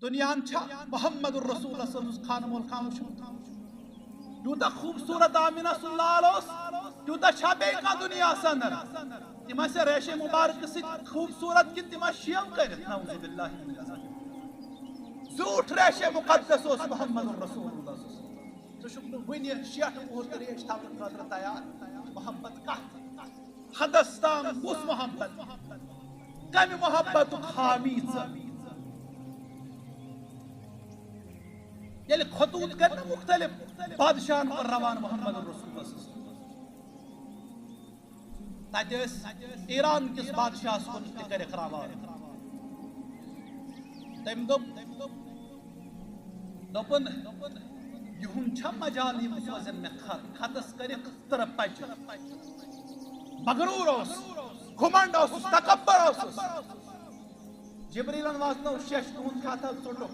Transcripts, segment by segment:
دنیا محمد الرسول صلی اللہ علیہ وسلم خان مول خان یوتا خوبصورت آمینہ صلی اللہ علیہ وسلم یوتا چھاپے کا دنیا سندر تمہ سے ریش مبارک سے خوبصورت کی تمہ شیو کرت نعوذ باللہ من ذالک زوٹ ریش مقدس اس محمد الرسول اللہ صلی اللہ علیہ وسلم تو شکر ونی شیٹ پور ریش تھاون خاطر تیار محبت کا حدستان اس محبت کمی محبت خامی یعنی خطوط کرنا مختلف بادشاہن پر روان محمد الرسول اللہ صلی اللہ علیہ وسلم ایران کس بادشاہ کن تکر اقرابار تم دوپن یہن چھا مجال یہ سوزن میں خطس کری خطر پچ مغرور اس گھمنڈ اس تکبر اس جبریلن واسنو شش تون کھاتا ژوٹو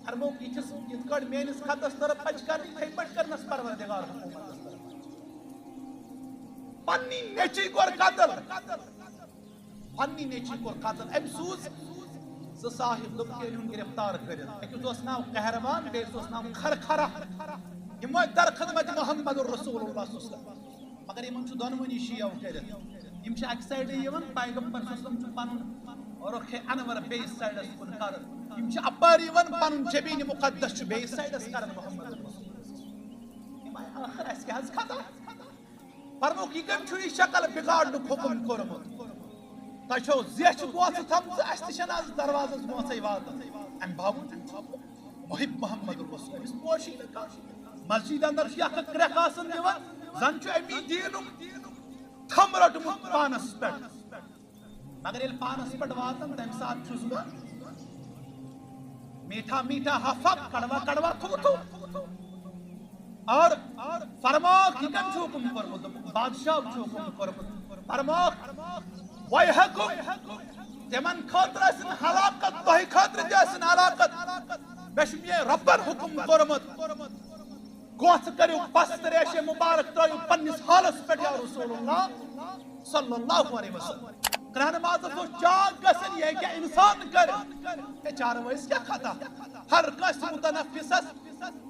فرمو کی چس یت میانس خطس طرف پچ کر پٹ کرنس پروردگار حکومت پنی نیچی کور قتل پنی نیچی کور قتل ام سوز ز صاحب دبکین گرفتار کرت اکس اس ناو قہرمان بیس اس ناو خرخرہ یم در خدمت محمد الرسول اللہ صلی اللہ علیہ وسلم مگر یمن چھ دونونی شیعو کرت یم چھ اک سائیڈ یون پیغمبر صلی اللہ علیہ وسلم چھ پنن رخ انور بیس سائیڈس کن کر یم چھ اپار یون پنن جبین مقدس چھ بیس سائیڈس کرن محمد الرسول اللہ صلی اللہ علیہ وسلم یم آخر اس کے حض کھتا فرمو کی کم چھوی شکل بگاڑنک حکم کورمت تشو زیچ گوث تھمت اس تشن از دروازس گوثی وات ام باوجود محب محمد الرسول اس پوشی لکا مسجد اندر شیخ کرک آسن دیوان زن چو امی دینک تھم رٹمت پانس پٹ مگر یہ پانس پٹ واتم تم ساتھ چھز با میٹھا میٹھا حفق کڑوا کڑوا تھو اور فرماک کی کم چھوکم کرمت بادشاہ چھوکم کرمت فرماک ویحکم تمن خاطر اسن حلاقت تہی خاطر جاسن حلاقت بشمی ربر حکم کرمت گوث کریو پست ریش مبارک ترائیو پنیس حالس پٹ یا رسول اللہ صلی اللہ علیہ وسلم قرآن مازد کو چاک گسن یہ کیا انسان کر یہ چار ویس کیا کھتا ہر کس متنفسس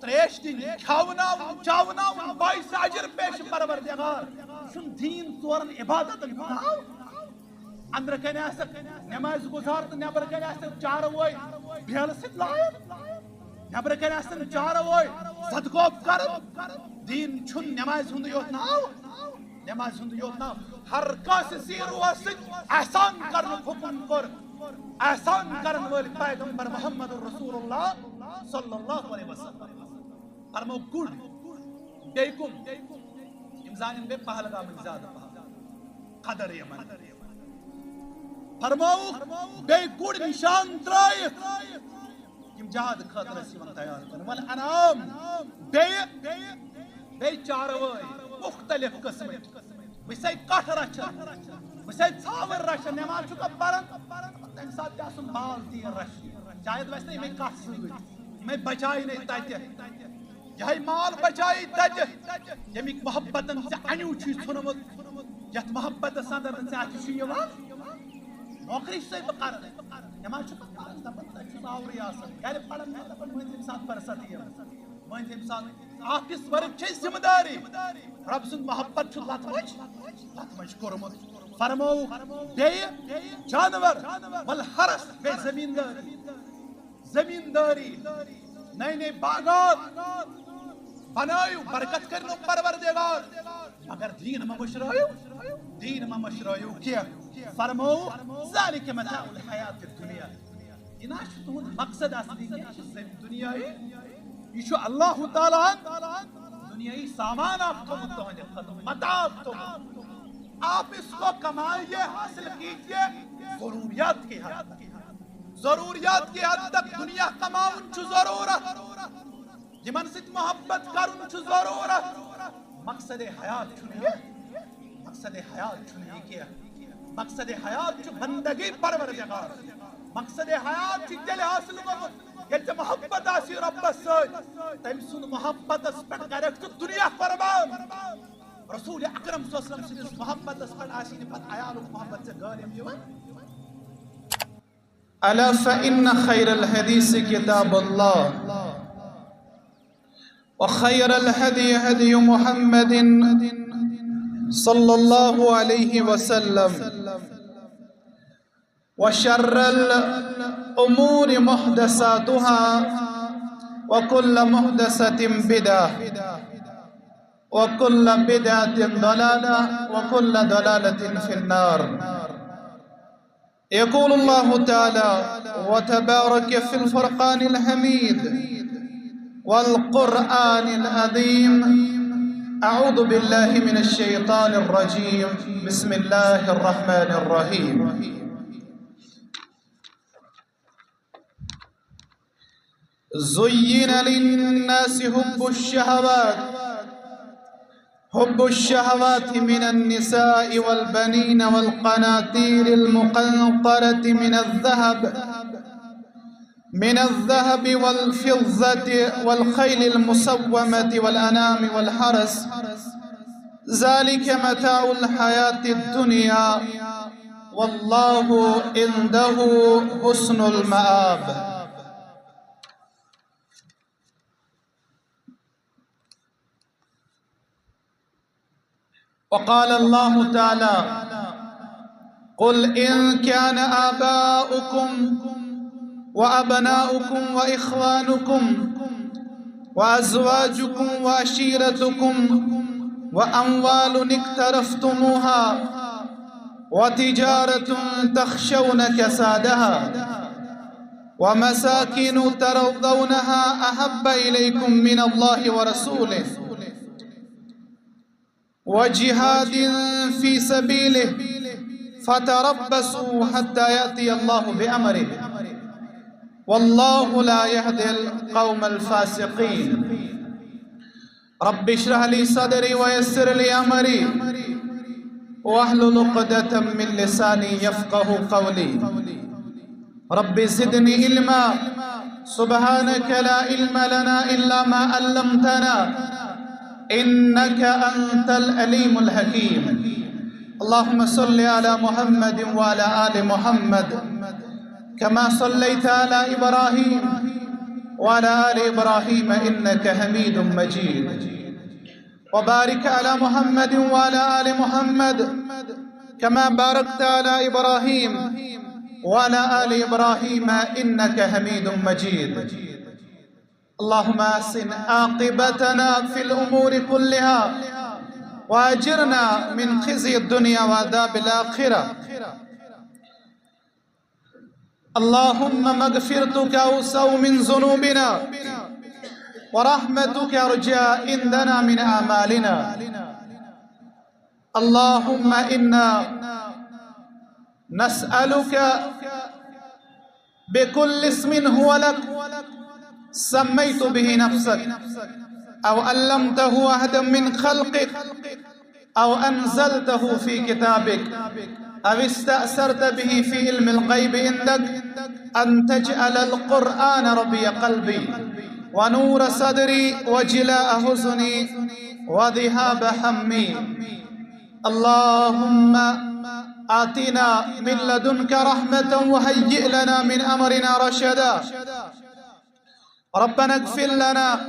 تریش دن چاوناون باعث عجر پیش پروردگار شن دین ژورن عبادت بناو اندر کنے آسک نماز گزارت نبر کنے آسک چار وی بیل سید لائن نبر کنے آسک چار وی صدقوب کرن دین چھن نماز ہند یوت ناو نماز ہند یوت ناو ہر کاس زیرو آسک احسان کرن حکم کر احسان کرن والی پیغمبر محمد رسول اللہ صلی اللہ علیہ وسلم فرمو گڑ بیکم امزان بے پہلگام زیادہ قدر یمن فرمو بے گڑ نشان ترائیت یم جہاد خاطر سیون تیار کر والانام بے چاروئی مختلف قسم ویسے کٹ رچن ویسے ژھاور رچن نماز چکا پرن تم ساتھ کیا سن بال تیر رچن شاید ویسے نہیں میں کٹ سوئی میں بچائی نہیں تاتے یہ مال بچائی تاتے یمیک محبتن سے انیو چیز سنمت یت محبت سندر سے آتی شیوان نوکری سے بقارن نماز چکا پرن دپن تاچو آوری آسن گھر پڑھن دپن مہن تمسات برساتی ہے مہن تمسات آپ کس ورک چھے ذمہ داری رب سن محبت چھو لاتمج کرمت فرمو بے جانور والحرس بے زمینداری نئے نئے باغات بنایو برکت کرنو پروردگار مگر دین ما مشرایو کیا فرمو ذالک متاع الحیات الدنیا یہ ناش تون مقصد اصلی ہے دنیای یہ شو اللہ تعالیٰ دنیای سامان آپ کو متوجہ ختم متاع آپ تو آپ اس کو کمائیے حاصل کیجئے ضروریات کی حد تک ضروریات کی حد تک دنیا کماؤن چو ضرورت جمن ست محبت کرن چو ضرورت مقصد حیات چھنیے کیا مقصد حیات چو بندگی پروردگار مقصد حیات چی دل حاصل کرن یل محبت آسی رب سوئی تم سن محبت اس پر کرک تو دنیا قربان رسول اکرم صلی اللہ علیہ وسلم محبت اس پر آسی نے پت آیالو محبت سے غالب دیوان ألا فإن خير الحديث كتاب الله وخير الهدي هدي محمد صلى الله عليه وسلم وشر الأمور محدثاتها وكل محدثة بدعة وكل بدعة ضلالة وكل ضلالة في النار. يقول الله تعالى وتبارك في الفرقان الحميد والقرآن العظيم. أعوذ بالله من الشيطان الرجيم. بسم الله الرحمن الرحيم. زين للناس حب الشهوات من النساء والبنين والقناطير المقنطرة من الذهب والفضة والخيل المسومة والأنعام والحرث ذلك متاع الحياة الدنيا والله عنده حسن المآب. وقال الله تعالى قل إن كان آباؤكم وأبناؤكم وإخوانكم وأزواجكم وعشيرتكم وأموال اقترفتموها وتجارة تخشون كسادها ومساكن ترضونها أحب إليكم من الله ورسوله وجهاد في سبيله فتربصوا حتى يأتي الله بأمره والله لا يهدي القوم الفاسقين. رب اشرح لي صدري ويسر لي أمري واحلل عقدة من لساني يفقه قولي. رب زدني علما سبحانك لا علم لنا إلا ما علمتنا إنك أنت العليم الحكيم. اللهم صل على محمد وعلى آل محمد كما صليت على إبراهيم وعلى آل إبراهيم إنك حميد مجيد وبارك على محمد وعلى آل محمد كما باركت على إبراهيم وعلى آل إبراهيم إنك حميد مجيد. اللهم أحسن عاقبتنا في الأمور كلها وأجرنا من خزي الدنيا وعذاب الآخرة. اللهم مغفرتك أوسع من ذنوبنا ورحمتك أرجى عندنا من أعمالنا. اللهم إنا نسألك بكل اسم هو لك سميت به نفسك أو علمته أحدا من خلقك أو أنزلته في كتابك أو استأثرت به في علم الغيب عندك أن تجعل القرآن ربيع قلبي ونور صدري وجلاء حزني وذهاب همي. اللهم آتنا من لدنك رحمة وهيئ لنا من أمرنا رشدا. ربنا اغفر لنا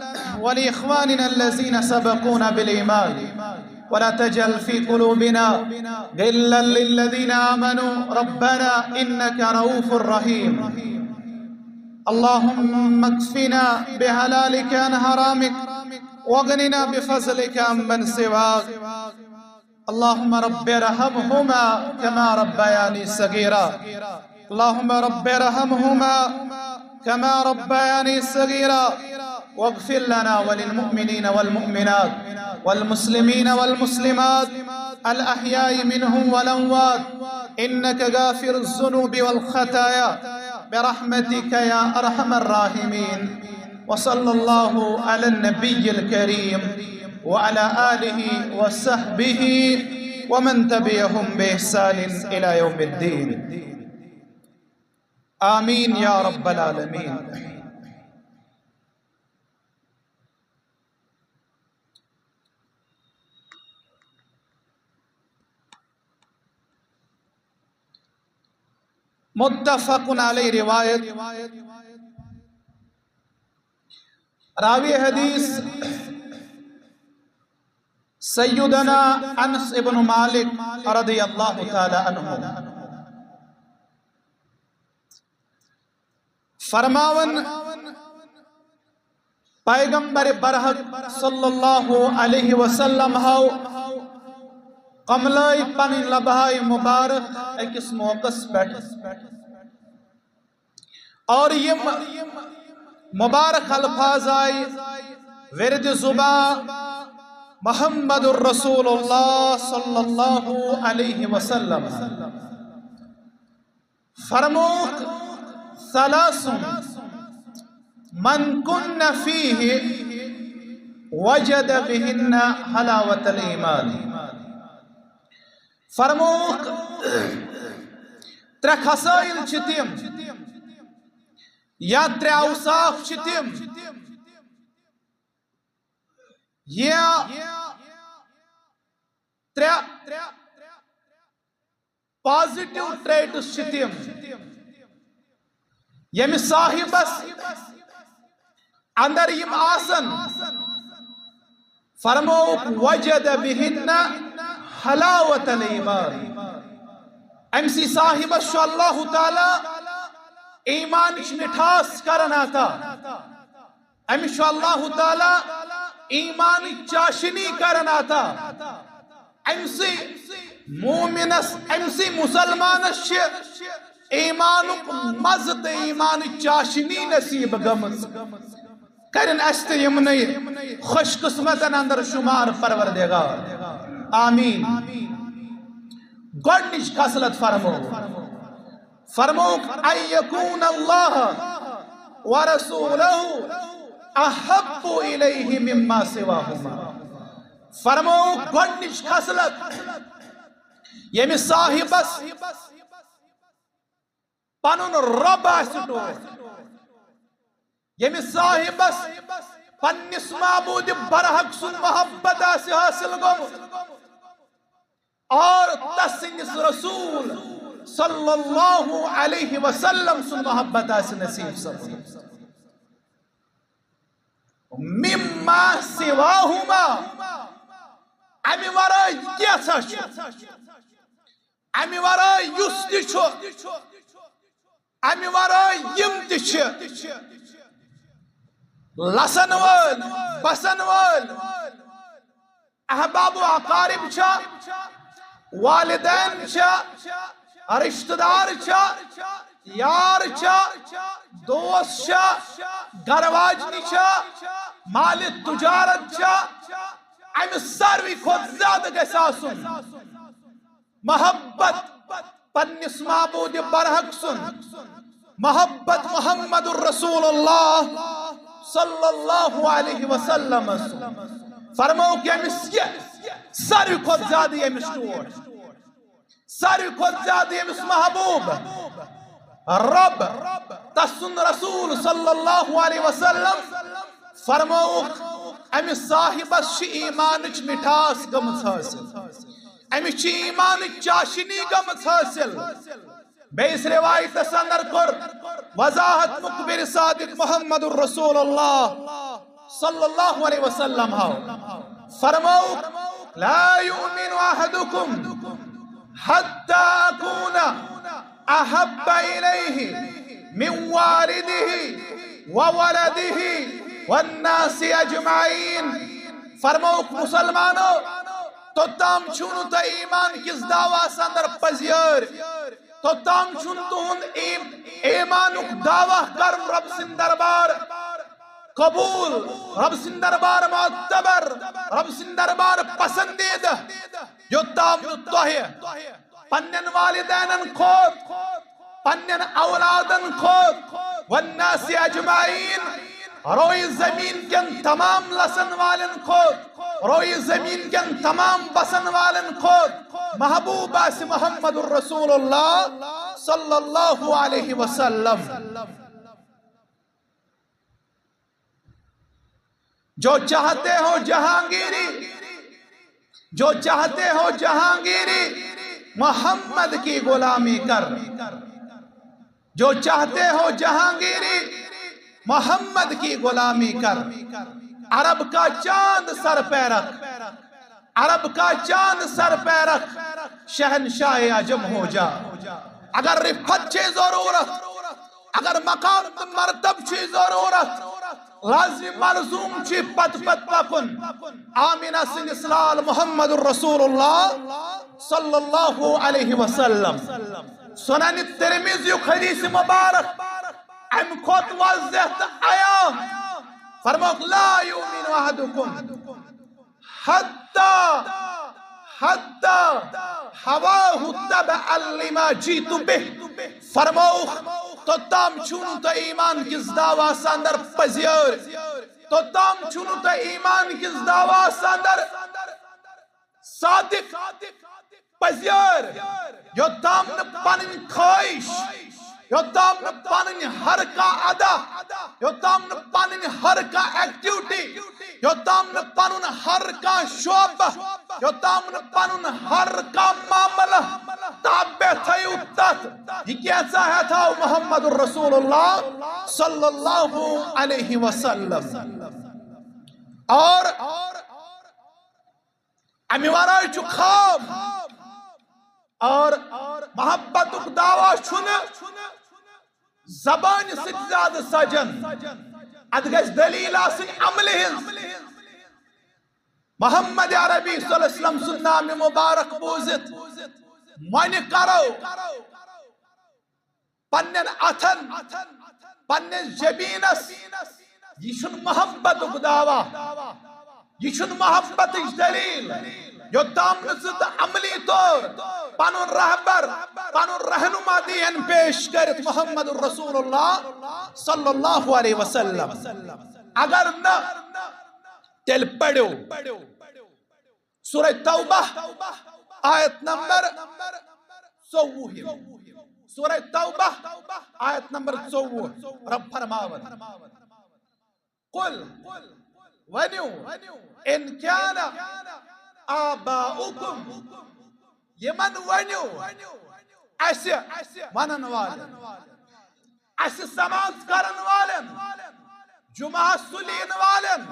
ولإخواننا الذين سبقونا بالإيمان ولا تجعل في قلوبنا غلا للذين آمنوا ربنا إنك رؤوف رحيم. اللهم اكفنا بحلالك عن حرامك واغننا بفضلك عمن سواك. اللهم رب ارحمهما كما ربياني صغيرا. اللهم رب ارحمهما كما ربياني صغيرا واغفر لنا وللمؤمنين والمؤمنات والمسلمين والمسلمات الأحياء منهم والأموات إنك غافر الذنوب والخطايا برحمتك يا أرحم الراحمين. وصلى الله على النبي الكريم وعلى آله وصحبه ومن تبعهم بإحسان إلى يوم الدين. آمين يا رب العالمين. متفقن علیہ روایت. راوی حدیث سیدنا انس ابن مالک رضی اللہ تعالی عنہ فرماون پیغمبر برحق صلی اللہ علیہ وسلم ہو قملائی پن لبہائی مبارک ایکس موقع بیٹھ اور یہ مبارک الفاظ آئی ورد زبان محمد الرسول اللہ صلی اللہ علیہ وسلم فرموک ثلاث من کن فیہ وجد بہن حلاوت الایمان. فرموک ترے خسائل چھتیم یا ترے اوصاف چھتیم یا ترے پازیٹیو ٹریٹس چھتیم یم صاحبس اندر یم آسن فرموک وجد بہن حلاوت الایمان. امسی صاحبس شو اللہ تعالی ایمانش مٹھاس کرنا تھا. امس شو اللہ تعالی ایمان چاشنی کرنا تھا. امسی مومنس امسی مسلمانس ایمان مزت ایمان چاشنی نصیب گمز کرن است یمنی خوش قسمتن اندر شمار پروردگار آمین. گوڑنش خصلت فرموک ان یکون اللہ ورسولہ احب الیہ مما سواہما. فرموک گوڑنش خصلت یمی صاحبس پنن رب آسٹو یمی صاحبس پنس معبود برحق سن محبت آسی حاصل گم اور تسنس رسول صلی اللہ علیہ وسلم سن محبت آسی نصیب سب مما سواہما. امی ورائی کیا سا امی ورائی یستی چھو امی ورائی یمتی چھو لسن وال بسن وال احباب و اقارب چھا والدین چھا رشتہ دار چھا یار چھا دوست چھا گرواجنی چھا مال تجارت چھا امی ساروی خود زیادہ گیسا سن محبت پنس معبود برحق سن محبت محمد الرسول اللہ صلی اللہ علیہ وسلم سن. فرماؤ کہ امس ساروی خود زیادہ امس ٹوڑ ساروی خود زیادہ امس محبوب رب تسن رسول صلی اللہ علیہ وسلم. فرماؤ امس صاحبس ایمانچ مٹھاس گمز حاصل امس ایمان چاشنی گمز حاصل. بیس روایت اندر کر وضاحت مقبر صادق محمد الرسول اللہ صلی اللہ علیہ وسلم فرماؤ لا یؤمن احدکم حتی اکون احب الیہ من والدہ وولدہ والناس اجمعین. فرماؤ مسلمانو تو تام چھونو تا ایمان کس دعویٰ اندر پزیر تو تام چھون تہند ایمانک دعویٰ کرم رب سن دربار قبول رب سن دربار معتبر رب سن دربار پسندیدہ جو تام توہی پنن والدینن کھوت پنن اولادن کھوت والناس اجمعین روئی زمین کن تمام لسن والن کھوت روئی زمین کن تمام بسن والن کھوت محبوب آسی محمد الرسول اللہ صلی اللہ علیہ وسلم. جو چاہتے ہو جہانگیری جو چاہتے ہو جہانگیری محمد کی غلامی کر جو چاہتے ہو جہانگیری محمد کی غلامی کر، عرب کا چاند سر پہ رکھ، عرب کا چاند سر پہ رکھ، شہنشاہ عجم ہو جا۔ اگر رفت چی ضرورت، اگر مقام مرتب چی ضرورت، لازم ملزوم چی پت پکن، آمینہ سن اسلال محمد الرسول اللہ صلی اللہ علیہ وسلم۔ سنن ترمذی حدیث مبارک ام خود واضح آیا، فرموک لا یؤمن احدکم حتی ہواہ تبعا لما جیت بہ، فرموک تو تام چونو تا ایمان کس دعویٰ ساندر پزیر، تو تام چونو تا ایمان کس دعویٰ ساندر صادق پزیر، یو تام پنن خواہش، یو تام پنن ہر کا ادا، یو تام پنن ہر کا ایکٹیوٹی، یو تام پنن ہر کا شعبہ، یو تام پنن ہر کا معاملہ تابع تھیو تت، یہ کیسا ہے تھا محمد الرسول اللہ صلی اللہ علیہ وسلم۔ اور امی ورائی چو خواب اور محبت دعویٰ چھنے زبان سے زیادہ سجن، ادگش دلیل آسن عمل ہنس، محمد عربی صلی اللہ علیہ وسلم سن نام مبارک بوزت، من کرو پنن اتھن پنن جبینس، یہ چھن محبت دعویٰ، یہ چھن محبت دلیل، جو تام نزد عملی طور پانون رہبر پانون رہنما دین پیش کرت محمد الرسول اللہ صلی اللہ علیہ وسلم۔ اگر نہ تیل پڑھو سورہ توبہ آیت نمبر 24، سورہ توبہ آیت نمبر 24 رب فرماوت قل ونیو ان کیانا آباؤکم، یمن ونیو ایسے ونن والن، ایسے سماعت کرن والن، جمعہ سلین والن،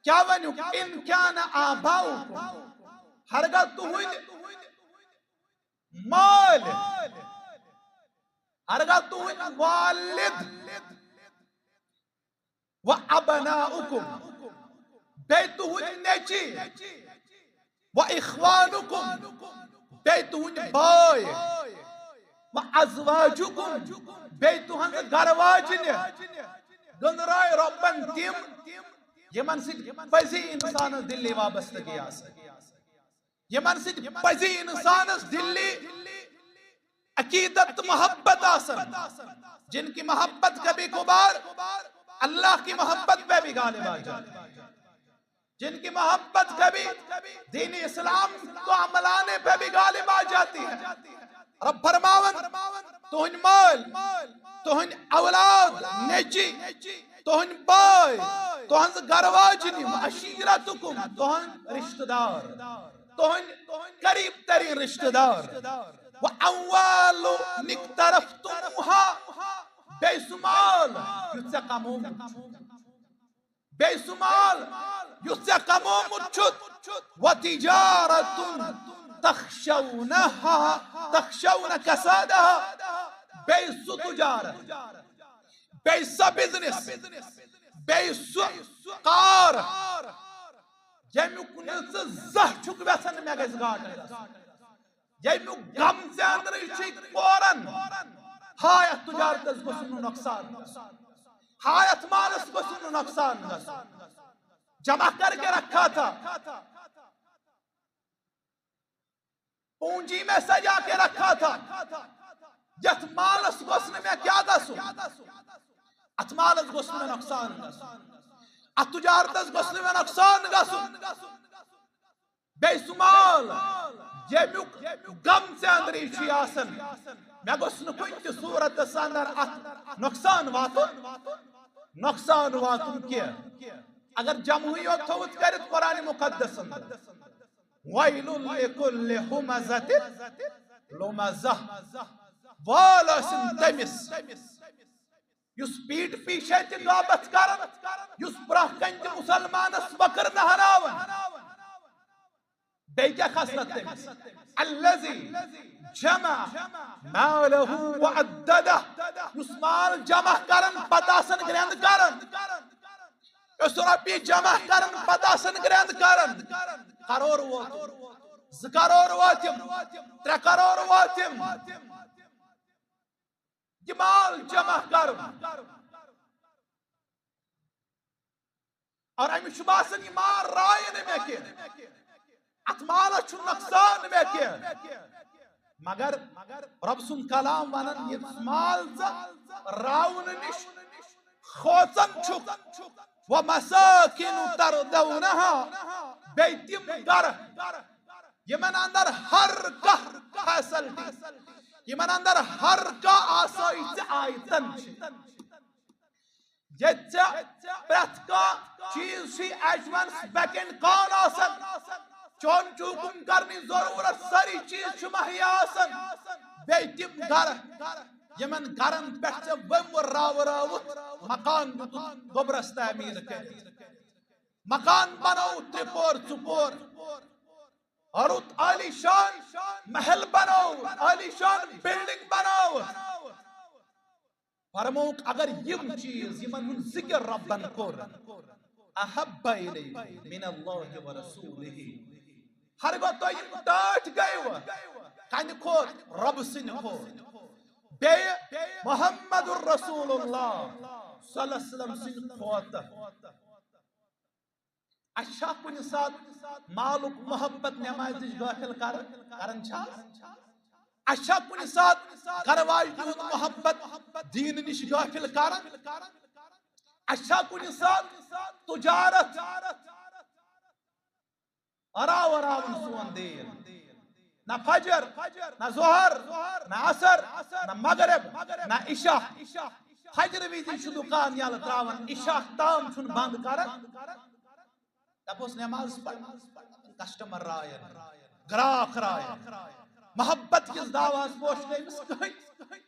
کیا ونیو ان کیانا آباؤکم، ہرگاہ تہند مال، ہرگاہ تہند والد و ابناؤکم، بیتہند نیچی و اخوانکم، بیتہند بائی و ازواجکم، بیتہند گرواجن، گنرائے ربن تیم یمن سے پزی انسان دلی وابستگی آسا، یمن سے پزی انسان دلی عقیدت محبت آسا، جن کی محبت کبھی کبھار اللہ کی محبت پہ بھی غالب آ جاتی، جن کی محبت کبھی دین اسلام کو عملانے پہ بھی غالب آ جاتی ہے۔ رب فرماون توہن مال، توہن اولاد نیچی، توہن بائی، توہن گرواجنی، عشیرتکم، توہن رشتہ دار، توہن قریب ترین رشتہ دار، وَأَوَّالُ نِقْتَرَفْتُمُوهَا، بے سمال یُتسے قموم بے سمال یُتسے قموم چھت، وَتِجَارَةٌ تَخْشَوْنَ كَسَادَهَا، بے سو تجارت، بے سا بزنس، بے سو کار، یمیو کنیس زہ چھک ویسن میں گیس گاٹا، یمیو گم سے اندر چی کورن، ہایت تجارت اس کو سنو نقصان، ہایت مال اس کو سنو نقصان، جمع کر کے رکھا تھا، پونجی میں سجا کے رکھا تھا، جت مال اس کو سنو میں کیا گسو، ات مال اس کو سنو نقصان گسو، ات تجارت اس کو سنو میں نقصان گسو، بے سمال یمیو گم سے اندری چی آسن، میں گوشن کنچ صورت ساندر نقصان واتن، نقصان واتن کیا اگر جمہوری تھوت کرت قرآن مقدس وَيْلٌ لِكُلِّ ہُمَزَةٍ لُمَزَةٍ، وال ٲسِن تٔمِس یُس پیٖٹھ پیٖچھے تہِ غٲبت کران یُس برٛونٛہہ کَنہِ تہِ مُسلمانس وکر نہراوان بیٚیہِ کیٛاہ خصلت تٔمِس الذی جمع مالہ وعددہ یُس مال جمع کران پتہٕ آسان گرٛٮ۪نٛد کران یُس رۄپیہِ جمع کران پتہٕ آسان گرٛٮ۪نٛد کران کرور ووتُم 2 کرور وٲتِم 3 کرور وٲتِم یہ مال جمع کرُن اور أمِس چھُ باسان یہِ مال رایہِ نہٕ مےٚ کینٛہہ اتھ مالس چھُ نۄقصان نہٕ مےٚ کینٛہہ مگر رۄب سُنٛد کلام ونان یہِ مال ژٕ راونہٕ نِش کھوژان چھُکھ وَمَسَاكِنُ تَرْضَوْنَهَا بیٚیہِ تِم گرٕ یِمن اندر ہر کانٛہہ فیسلٹی یِمن اندر ہر کانٛہہ آسٲیِش ژےٚ آیتن چھِ ییٚتہِ ژےٚ پرٛٮ۪تھ کانٛہہ چیٖز چھُے ایجوانس بیک اینڈ کال آسان چون چھُ حُکُم کرنٕچ ضروٗرت سٲری چیٖز چھِ مہیا آسان بیٚیہِ تِم گرٕ یِمن گرن پٮ۪ٹھ ژےٚ ؤمُر راوٕرٲوُتھ مکان دِتُتھ گوٚبرس تعمیٖر کٔرِتھ مکان بنووُتھ 3 پور 2 پور رُت عالی شان محل بنووُتھ عالی شان بلڈنگ بنووُتھ فرمووُکھ اگر یِم چیٖز یِمن ہُنٛد ذِکر رۄبن کوٚر احب الیکم من اللہ ورسولہ ہرگاہ تۄہہِ یِم ٹٲٹھۍ گٔیوٕ کَنہِ کھۄت رۄبہٕ سٕنٛدِ کھۄت بیٚیہِ محمد رسول اللہ صلی اللہ علیہ وسلم سٕنٛدِ کھۄتہٕ اَسہِ چھا کُنہِ ساتہٕ مالُک محبت نٮ۪مازِ نِش غٲفِل کران چھا اَسہِ چھا کُنہِ ساتہٕ گرٕ واجنہِ ہُنٛد محبت دیٖنہٕ نِش غٲفِل کران اَسہِ چھا کُنہِ ساتہٕ تجارت راوان سون دیٖن نہ فجر نہ ظہر نہ عصر نہ مغرب نہ عشاء فجر وِزِ چھُ دُکان یلہٕ تراوان عشاء تام چھُنہٕ بنٛد کران دپوس نماز پڑھ کسٹمر راین گراک راین محبت کس دعواس پوشنے أمِس کٕہٕنۍ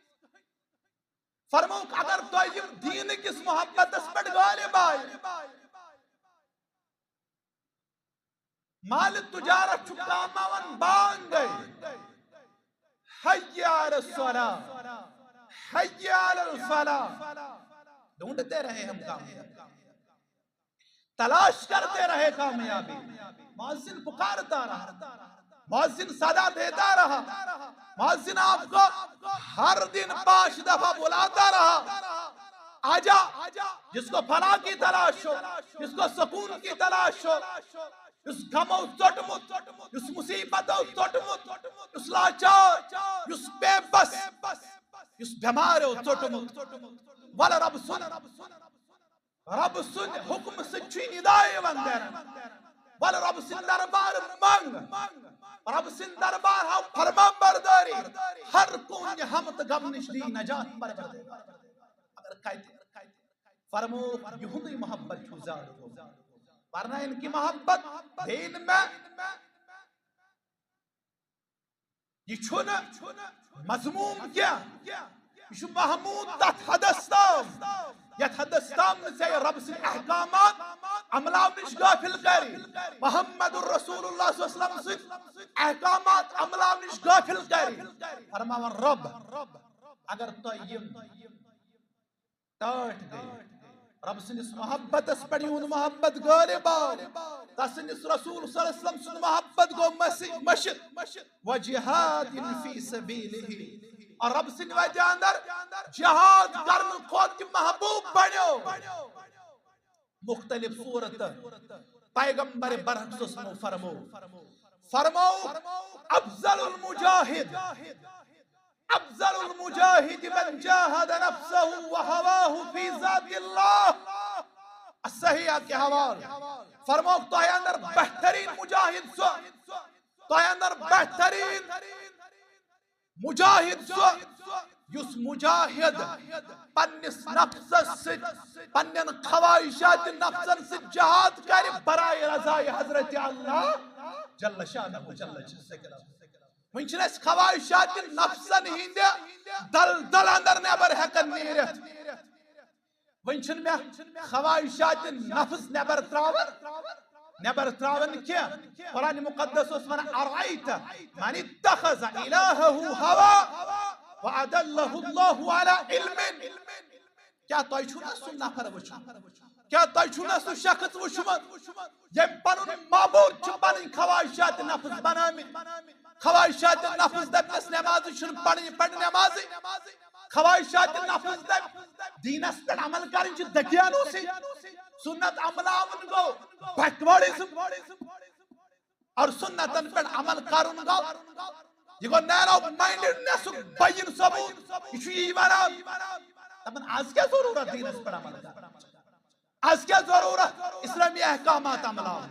فرمووُکھ اگر تۄہہِ یِم دیٖنہٕ کِس محبتس پٮ۪ٹھ غالب آیہِ مالِ تجارت چھُ کاماوان بانگ گٔے حی علی الصلاۃ حی علی الفلاح ڈھونڈتے رہے ہم کامیابی تلاش کرتے رہے کامیابی مؤذن پکارتا رہا مؤذن صدا دیتا رہا مؤذن آپ کو ہر دن 5 دفعہ بلاتا رہا آجا جس کو فلاح کی تلاش ہو جس کو سکون کی تلاش ہو اس غمو ژوٚٹمُت اس مصیبتو ژوٚٹمُت اس لاچار اس بے بس اس بیماریو ژوٚٹمُت وَلہٕ رب سُنٛد حُکم سۭتۍ چھُے نداے یِوان دِنہٕ وَلہٕ رب سٕنٛدِ دربار منٛگ رب سٕنٛدِ دربار ہاو فرما بردٲری ہر کُنہِ ہم تہٕ غم نِش دی نجات پروردگار اگر کتہِ فرمووُکھ یِہُنٛدُے محبت چھُ زیادٕ ورنہ ان کی محبت دین میں یہ چھُنہٕ مضموم کینٛہہ یہ چھُ محمود تتھ حدس تام یتھ حدس تام نہٕ ژےٚ رب سٕنٛدۍ احکامات عملاو نِش غٲفِل کری محمد رسول اللہ صلی اللہ علیہ وسلم سٕنٛدۍ احکامات عملاو نِش غٲفِل کری فرماوان رب اگر تۄہہِ یِم ٹٲٹھۍ گٔے رب سٕنٛدِس محبتس پٮ۪ٹھ یِہُنٛد محبت غٲلب آو تسٕنٛدِس رسول صلی اللہ علیہ وسلم سُنٛد محبت گوٚو مٔشِد وجہاد فی سبیلہ اور رب سٕنٛدِ وجہ اندر جہاد کرنہٕ کھۄتہٕ تہِ محبوب بنیو مختلف صورت پیغمبر برحق اسمو فرمو افضل المجاہد من جاہد نفسہ وہواہ فی ذات اللہ الصحیحہ کے حوالہ فرمو تۄہہِ اندر بہترین مجاہد سُہ تۄہہِ اندر بہترین مجاہد سُہ یُس مجاہد پننس نفسس سۭتۍ پننٮ۪ن خواہشات نفسن سۭتۍ جہاد کرِ برائے رضائے حضرت اللہ جل شانہ جل جلالہ ونچنس خواہشات نفسن ہند دل دل اندر نبر ہیکن نیرت ونچن میں خواہشات نفس نبر تراون کیا قرآن مقدس اس من ارائیت من اتخذ الہہ ہوا وعدلہ اللہ علی علم کیا تو چھونا سو نفر وچھن کیا تو چھونا سو شخص وچھن یم پنن معبود چھ پنن خواہشات نفس بنامت خواہشات نفس دپنس نماز چھن پڑھ نماز خواہشات نفس دپ دینس پر عمل کرن چھ دکیانو سی سنت عملاون گو بیکورڈزم اور سنتن پر عمل کرن گو یہ گو نیرو مائنڈنس بین ثبوت یہ چھ ایمان تمن آج کیا ضرورت دینس پر عمل کرن آج کیا ضرورت اسلامی احکامات عملاون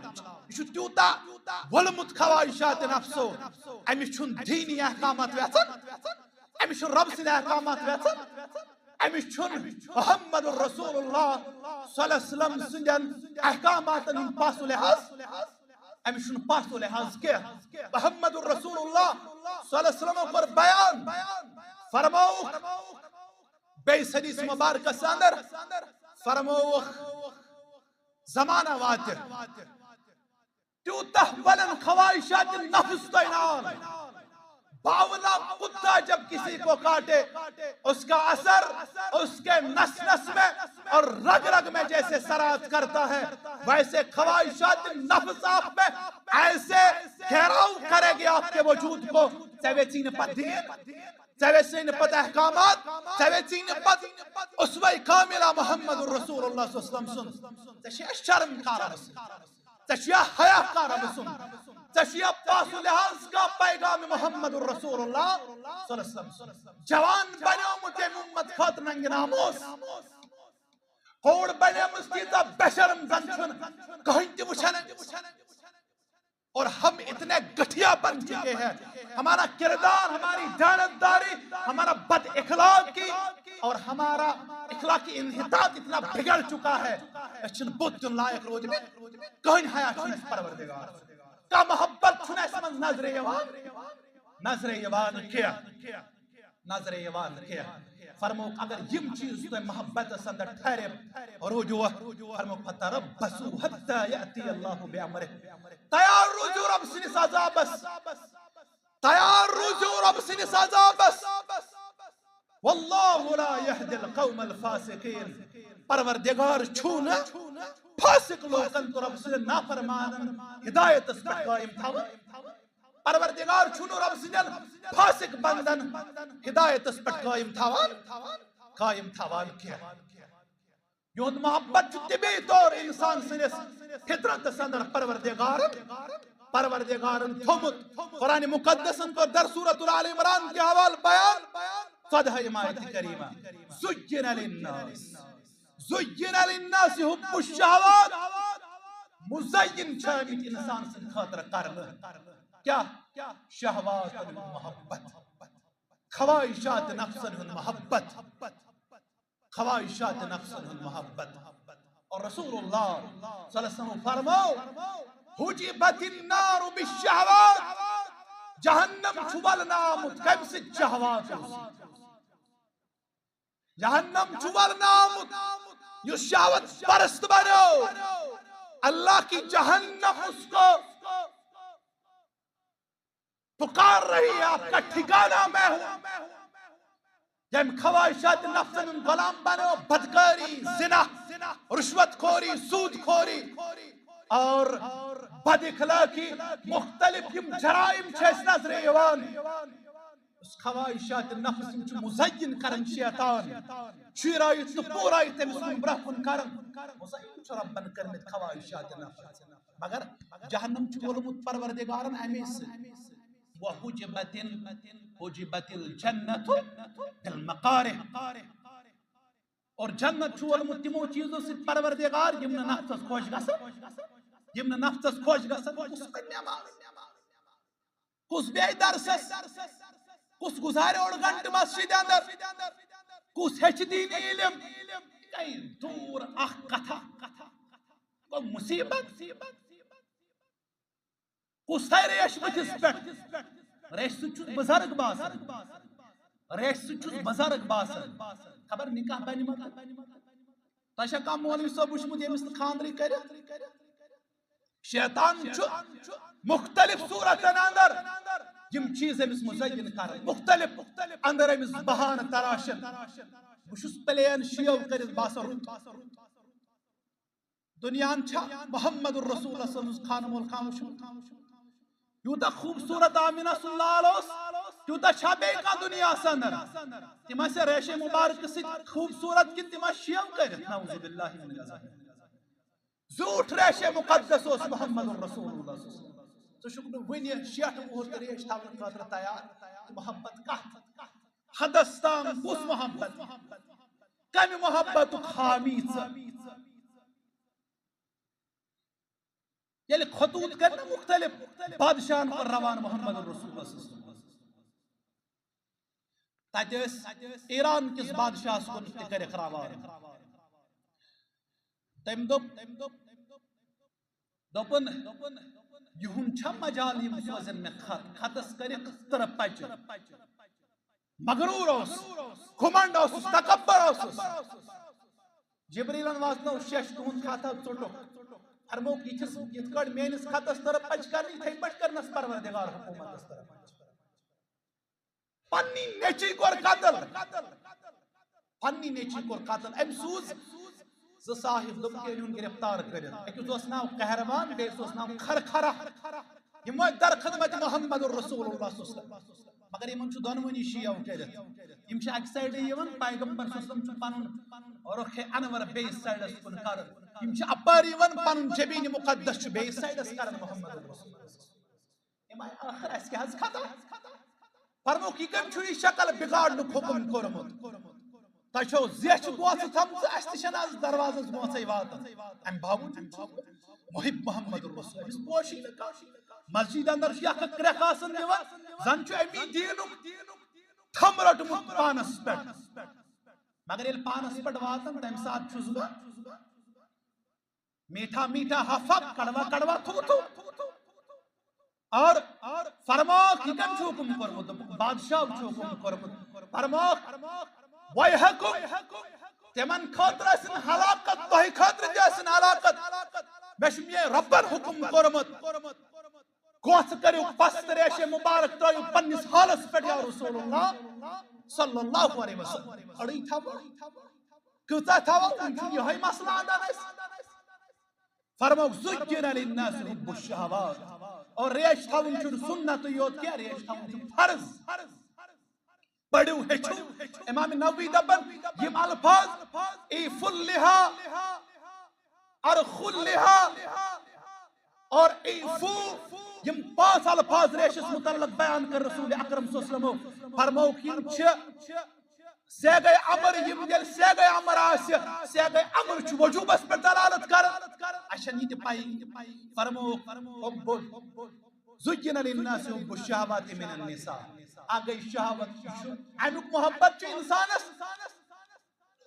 یہ چھ تیوتا ولمت خواہشات نفسو امیش چھن دینی احکامات ویسن امیش چھن رب سن احکامات ویسن امیش چھن محمد رسول اللہ صلی اللہ علیہ وسلم سندن احکامات ان پاسو لحاظ امیش چھن پاسو لحاظ کیا محمد رسول اللہ صلی اللہ علیہ وسلم پر بیان فرموک بیس حدیث مبارک ساندر فرموک زمانہ واتر تیوتہ ولن خواہشات نفس دینان باولا کتا جب کسی کو کاٹے اس کا اثر اس کے نس نس میں اور رگ رگ میں جیسے سرات کرتا ہے ویسے خواہشات نفس آپ میں ایسے گھیراؤ کرے گی آپ کے وجود کو سویچین پت دین سویچین پت احکامات سویچین پت اسوہ کاملہ محمد رسول اللہ صلی اللہ علیہ وسلم سن تشیع شرم کارا رسول تشیع حیاء کارا رسول تشیع پاسو لحاظ کا پیغام محمد رسول اللہ صلی اللہ علیہ وسلم جوان بنے مجھے امت خاطر ننگ ناموس ہوڑ بنے مستیزہ بشرم زنچن کہیں تی وچھنے اور ہم اتنے گٹھیا بن چکے ہیں ہمارا کردار ہماری دیانتداری ہمارا بد اخلاقی اور ہمارا اخلاقی انحطاط اتنا بگڑ چکا ہے اچھن بودتن لائق روز میں کہیں حیاء چھن اس پروردگار کا محبت چھن اس من نظر یوان کیا فرموک اگر یم چیز تو محبت سندر ٹھہرے روجو فرموک فتربسو حتی یأتی اللہ بعمرہ تیار روجو رب سنی سازا بس تیار روجو رب سنی سازا بس واللہ لا یهد القوم الفاسقین پروردگار چھونا فاسق لوکن تو رب سنی نافرمانن ہدایت اس پر قائم تھا پروردگار چھونو رب سنن فاسق بندن ہدایت اس پر قائم تھاوان کیا یون محبت طبی طور انسان سنس فطرت سندر پروردگارن تھومت قرآن مقدسن کو در سورۃ العال عمران کے حوال بیان صدہ آیت کریمہ زین للناس حب الشہوات مزین چھامت انسان سن خاطر کرنا کیا شہوات محبت خواہشات نفسن محبت خواہشات نفسن محبت اور رسول اللہ صلی اللہ علیہ وسلم فرماؤ حجبت النار بالشہوات جہنم چھوالنا متقب سے شہوات جہنم چھوالنا یہ شہوت پرست بنو اللہ کی جہنم اس کو پکار رہی ہے آپ کا ٹھکانہ میں ہوں جب خواہشات نفسن غلام بنو بدکاری زنا رشوت خوری سود خوری اور بد اخلاقی مختلف جرائم چھس نظر یوان اس خواہشات نفس چھ مزین کرن شیطان شیرائیت تو پورائیت مسلم برکن کرن مزین چھ ربن کرنت خواہشات نفس مگر جہنم چھ بولمت پروردگارن ہمیس وحجبت الجنت بالمقارہ اور جنت چھو المتمو چیزوں سے پروردگار یمن نفس خوش گسن کس پنیما کس بے درسس کس گزارے اور گھنٹ مسجد اندر کس ہچ دین علم کئی دور اخ کتھا کو مصیبت کس تیرے اشمتس پیٹ ریش سچ بزرگ باسان ریش سچ بزرگ باسان خبر نکاح بنی مت تشا کم مولوی صاحب وچھمت یمس خاندری کر شیطان مختلف صورتن اندر یم چیز امس مزین کر مختلف اندر امس بہان تراشن بشس پلین شیو کرت باسر دنیا چھا محمد الرسول اللہ صلی اللہ علیہ وسلم خان مول خام یوتا خوبصورت آمینہ صلی اللہ علیہ تیوتا چھا بے کا دنیا سندر تمہ سے ریش مبارک سے خوبصورت کی تمہ شیو کرت نعوذ باللہ من ذالک زوٹ ریش مقدس اس محمد الرسول اللہ صلی اللہ علیہ وسلم تو شکر ونی شیٹ اور ریش تھاون خاطر تیار محبت کا حدستان کس محبت کمی محبت خامیت یعنی خطوط کرنا مختلف بادشاہن پر روان محمد الرسول اللہ صلی اللہ علیہ وسلم تجس ایران کس بادشاہ کو نکر روان تم دوپن یہن چھا مجال یم سوزن میں خطس کر طرح پچ مغرور اس کھمنڈ اس تکبر اس جبریلن واسنو شش تہن خطا ژٹو فرمو کی چھس یت کڑ مینس خطس طرف پچ کرنی تھے پٹ کرنس پروردگار حکومت اس طرف پنی نیچی کور قتل پنی نیچی کور قتل ام سوز ز صاحب دم کے ان گرفتار کرن ایک دوس نام قہرمان بے دوس نام خرخرہ یم در خدمت محمد الرسول اللہ صلی اللہ علیہ وسلم مگر یمن چھ دونونی شیعہ کرت یم چھ اک سائیڈ یون پیغمبر صلی اللہ علیہ وسلم چھ پنن رخ انور بیس سائیڈ اس کن کر یم چھ اپار یون پنن جبین مقدس چھ بیس سائیڈ اس کرن محمد الرسول یم آخر اس کے ہز خطا فرمو کی کم چھ شکل بگاڑن حکم کرمت تشو زیچ گوس تھم اس تشن از دروازہ گوسے وات ام باوجود محب محمد الرسول اس پوشی مسجد اندر یک کرک آسن دیوان زن چھ امی دینو تھم رٹ مت پانس پٹ مگر یل پانس پٹ واتن تم ساتھ چھس بہ میٹھا میٹھا ہفک کڑوا کڑوا تھو تھو اور فرما کی کم چھ حکم کرمت بادشاہ چھ حکم کرمت فرما وَيْحَكُمْ تمن خاطر اسن ہلاکت تہ خاطر جسن ہلاکت بشم یہ ربن حکم کرمت کوس کرو پست ریش مبارک ترو پنس حالس پہ یا رسول اللہ صلی اللہ علیہ وسلم اڑی تھا کتا تھا یہ مسئلہ اندر فرمو زجر للناس حب الشہوات اور ریش تھاون چھ سنت یوت کیا ریش تھاون چھ فرض پڑھو ہچو امام نووی دبن یم الفاظ ای فلہا ارخلہا اور ای فو یم پانچ الفاظ ریشس متعلق بیان کر رسول اکرم صلی اللہ علیہ وسلم فرمو یم چھ سیغ امر یم یل سیغ امر آس سیغ امر چھ وجوبس پر دلالت کر اشن یہ پائی فرمو زین للناس حب الشہوات من النساء آگئی شہوت امیک محبت چھ انسانس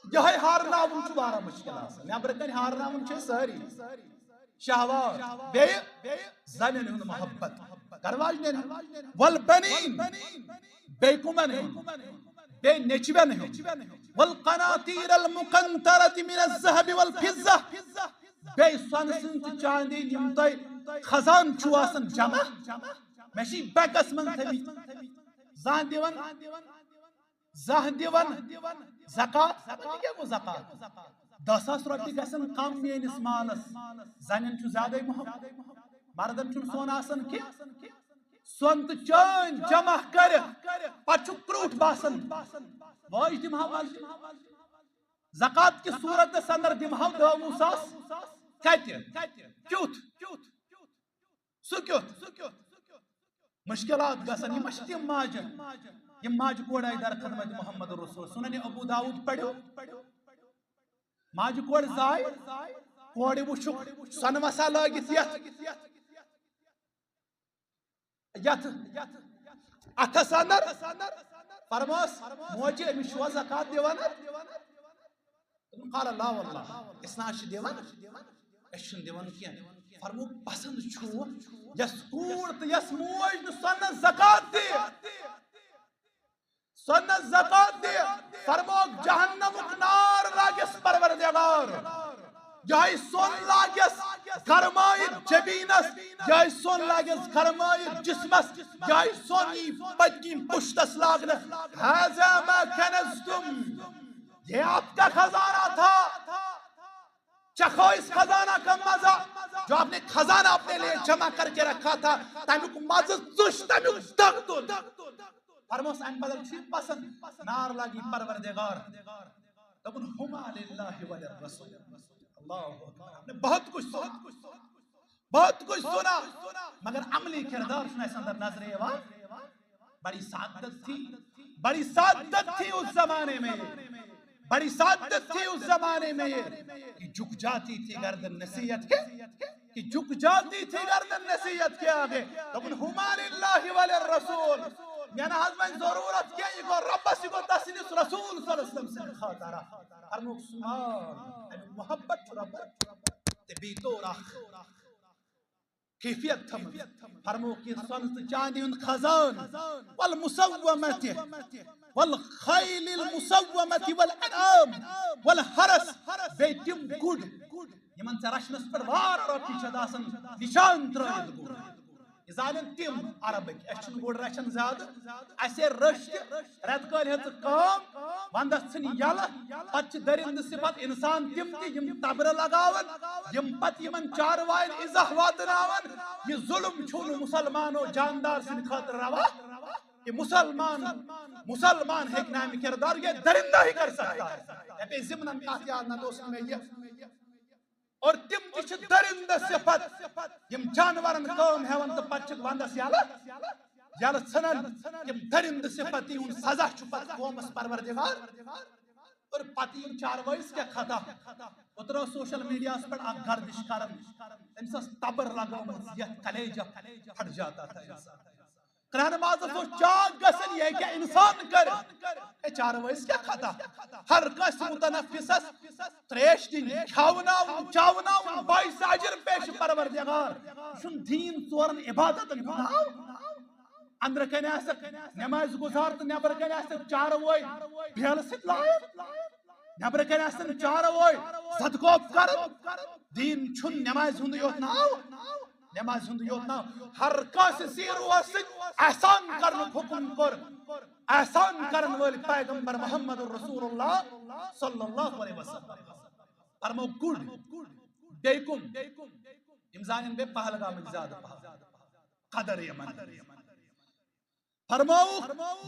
یہ ہارناون چھ بارہ مشکل آسان نیبر کن ہارناون چھ ساری شہوات بے زنن ہن محبت کرواجن والبنین بے کمن بے نیچوین والقناطیر المقنطرۃ من الذهب والفضہ بے سون سن چاندی یم تہ خزان چھ آسان جمع مشی بیکس من تھوی زان دیون زکات کیا گو زکات 10,000 رۄپیہِ گژھن کم میٲنس مالس زنن چھ زیادٕ محبت مردن چھ سون آسان کی سون تو چان جمع کر پتہ چھ کروٹ باسان واج دمہا زکات کی صورت اندر دمہا 9 ساس کیُتھ سُہ کیُتھ مشکلات گسن یہ تم ماجہ یم ماجہ کوڑ آئی در خدمت محمد الرسول سنن ابو داؤد پڑھو ماجہ کوڑ زائے کوڑ وچھک سن مسا لگت یت اتھس اندر فرماس موجی امس چھوا زکات دیوان قال لا والله اسنا چھ دیوان اشن دیوان کیا فرمو پسند چھو یس کوڑ تو یس موج نو سن زکات دی سن زکات دی فرمو جہنم نار لاگس پروردگار جائی سون لاگس گرمائی جبینس جائی سون لاگس گرمائی جسمس جائی سونی پتکی پشتس لاگنس هذا ما کنزتم یہ آپ کا خزانہ تھا چکھو اس خزانہ کا مزہ جو آپ نے خزانہ اپنے لیے جمع کر کے رکھا تھا تمیک مزہ زش تمیک دگ دو فرموس ان بدل چیز پسند نار لگی پروردگار تبن ہما للہ وللرسول اللہ اکبر آپ نے بہت کچھ سنا مگر عملی کردار سنا اس اندر نظر ہے بڑی سعادت تھی اس زمانے میں بڑی سعادت تھی اس زمانے میں کہ جھک جاتی تھی گردن نصیحت کے آگے لیکن ہما للہ وللرسول یعنی حضمین ضرورت کیا یہ کو رب سی کو تسلیس رسول صلی اللہ علیہ وسلم سے خاطرہ ارموک سبحان محبت چھو رب تبی تو رخ کیفیت تھم فرموک یہ سنت چاندی ان خزان والمسومت والخیل المسومت والانعام والحرس بیتم گوڑ یہ من سے رشنس پر وار رکھی چداسن نشان ترائید گوڑ زالن تیم عربک اچھن گوڑ رشن زیادہ ایسے رشت رد کال ہے کام وندس چھن یالا پچ درند صفت انسان تیم تی یم تبر لگاون یم پت یمن چاروائن ازح واتناون یہ ظلم چھون مسلمانو جاندار سن خاطر روا کہ مسلمان ہے نامی کردار یہ درندہ ہی کر سکتا ہے یہ پہ ضمناً تحتیار نہ دوست میں یہ اور تم کچھ درندہ صفت یم جانورن قوم ہے ون تو پچک وندس یالا ژھنن یم درندہ صفت ان سزا چھپت قومس پروردگار اور پتی یم چاروائیس کیا خطا اترو سوشل میڈیا پر آپ گردش کرن انسان تبر لگا یہ کلیجہ پھٹ جاتا تھا انسان قرآن مازہ سو چاک گسن یہ کیا انسان کر اے چاروائیس کیا خطا ہر کس متنفسس تریش دین چاوناون بائیس اجر پیش پروردگار شن دین ژورن عبادت گناو اندر کنے آسک نماز گزار تو نیبر کنے آسک چاروئی بیل ست لائن نیبر کنے آسک چاروئی صدقو کر دین چھن نماز ہند یوت ناو نماز ہند یوت ناو ہر کس سیرو اسک احسان کرن حکم کر احسان کرن والی پیغمبر محمد رسول اللہ صلی اللہ علیہ وسلم فرمو گڑ بیکم امزانین بے پہلگام زیادہ قدر یمن فرمو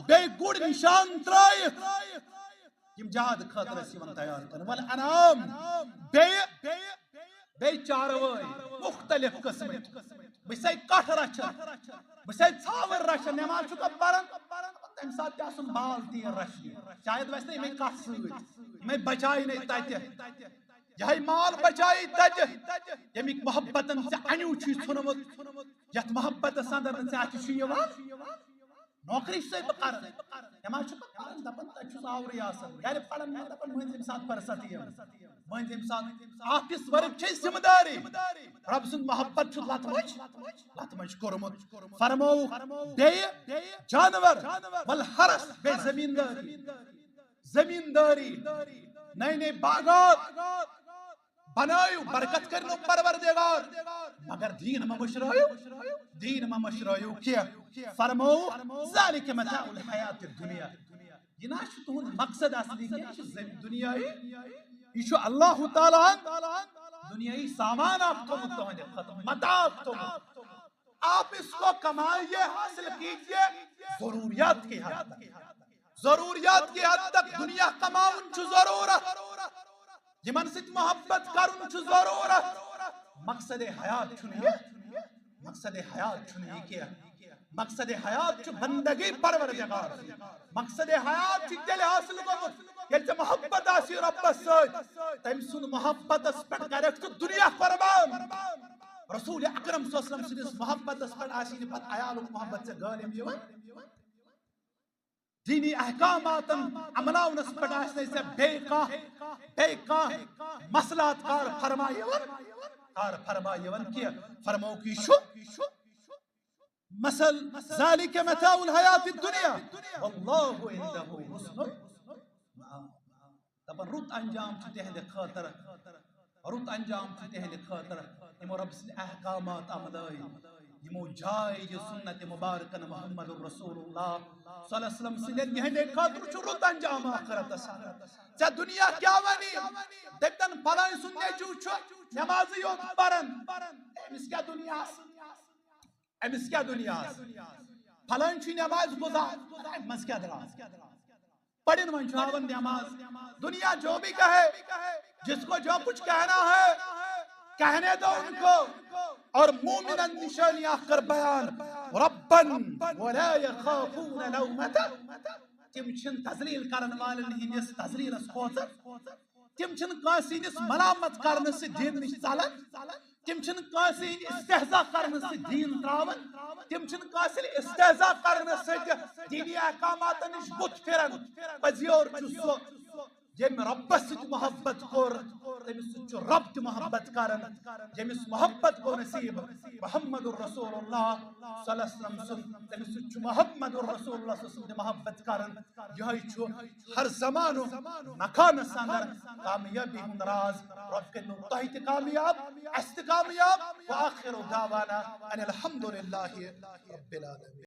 بے گڑ نشان ترائیت یم جہاد خاطر سیون تیار کرن والانعام بے چاروئی مختلف قسم بسے کٹ رچن بسے ژھاور رچن نماز چکا پرن تم ساتھ آسن بال تیر رچن شاید ویسے میں کٹ سوئی میں بچائی نہیں تاتے یہ مال بچائی تاتے یمیک محبتن سے انیو چیز سنمت یت محبت سندرن سے آتی شیوان نوکری سے بکر نماز چکا پرن دپن تچوز آوری آسن گھر پڑھن میں دپن مہنزم ساتھ پرساتی ہے مہنزم ساتھ آفس ورک چھے ذمہ داری رب سن محبت چھو لاتمج کرمت فرمو بے جانور والحرس بے زمینداری نئے نئے باغات بنایو برکت کرنو پروردگار مگر دین ما مشرایو کیا فرمو ذالک متاع الحیات الدنیا یہ ناش تہن مقصد اصلی کیا دنیای یہ اللہ تعالیٰ دنیای سامان آپ کو متوجہ ختم متاع آپ کو آپ اس کو کمائیے حاصل کیجئے ضروریات کی حد تک دنیا کماؤن چو ضرورت یمن ست محبت کرن چو ضرورت مقصد حیات چنیے کیا مقصد حیات چو بندگی پروردگار مقصد حیات چو دل حاصل کو یل سے محبت آسی رب سوچ تم سن محبت اس پر کرک تو دنیا قربان رسول اکرم صلی اللہ علیہ وسلم سے محبت اس پر آسی نے پت آیال محبت سے غالب یوان دینی احکامات عملاؤن اس پڑھاشنے سے بے کا مسئلات کار فرمائے اور فرمائے ون کیا فرمو کی شو مثل ذالک متاع الحیات الدنیا واللہ عنده حسن دپن رت انجام چھ تہند خاطر رت انجام چھ تہند خاطر یمو رب سن احکامات عملائی یمو جائے یہ سنت مبارکن محمد رسول اللہ صلی اللہ علیہ وسلم سن یہند خاطر چھ رت انجام آخرت ژے دنیا کیا ونی دپن فلاں سن نیچو چھ نماز یوت پرن امس کیا دنیا امس کیا دنیا فلاں چھ نماز گزار امس کیا دراز پڑھن من چھاون نماز دنیا جو بھی کہے جس کو جو کچھ کہنا ہے کہنے دو ان کو اور مومنن نشانیاں کر بیان ربن ولا يخافون لومۃ تم چھن تذلیل کرن والن ہندس تذلیلس کھوژر تم چھن کانسی نس ملامت کرن سے دین نش ژلن تم چھن کانسی استہزاء کرن سے دین تراون تم چھن کانسی استہزاء کرن سے دینی احکامات نش بت پھرن پزیور چھ یم رب ست محبت کور تمس ست رب تہ محبت کرن یمس محبت کو نصیب محمد رسول اللہ صلی اللہ علیہ وسلم تمس ست محمد رسول اللہ صلی اللہ علیہ وسلم محبت کرن یہ چھ ہر زمان و مکان اندر کامیابی ہند راز رب کے تہ کامیاب است کامیاب واخر دعوانا ان الحمد للہ رب العالمین.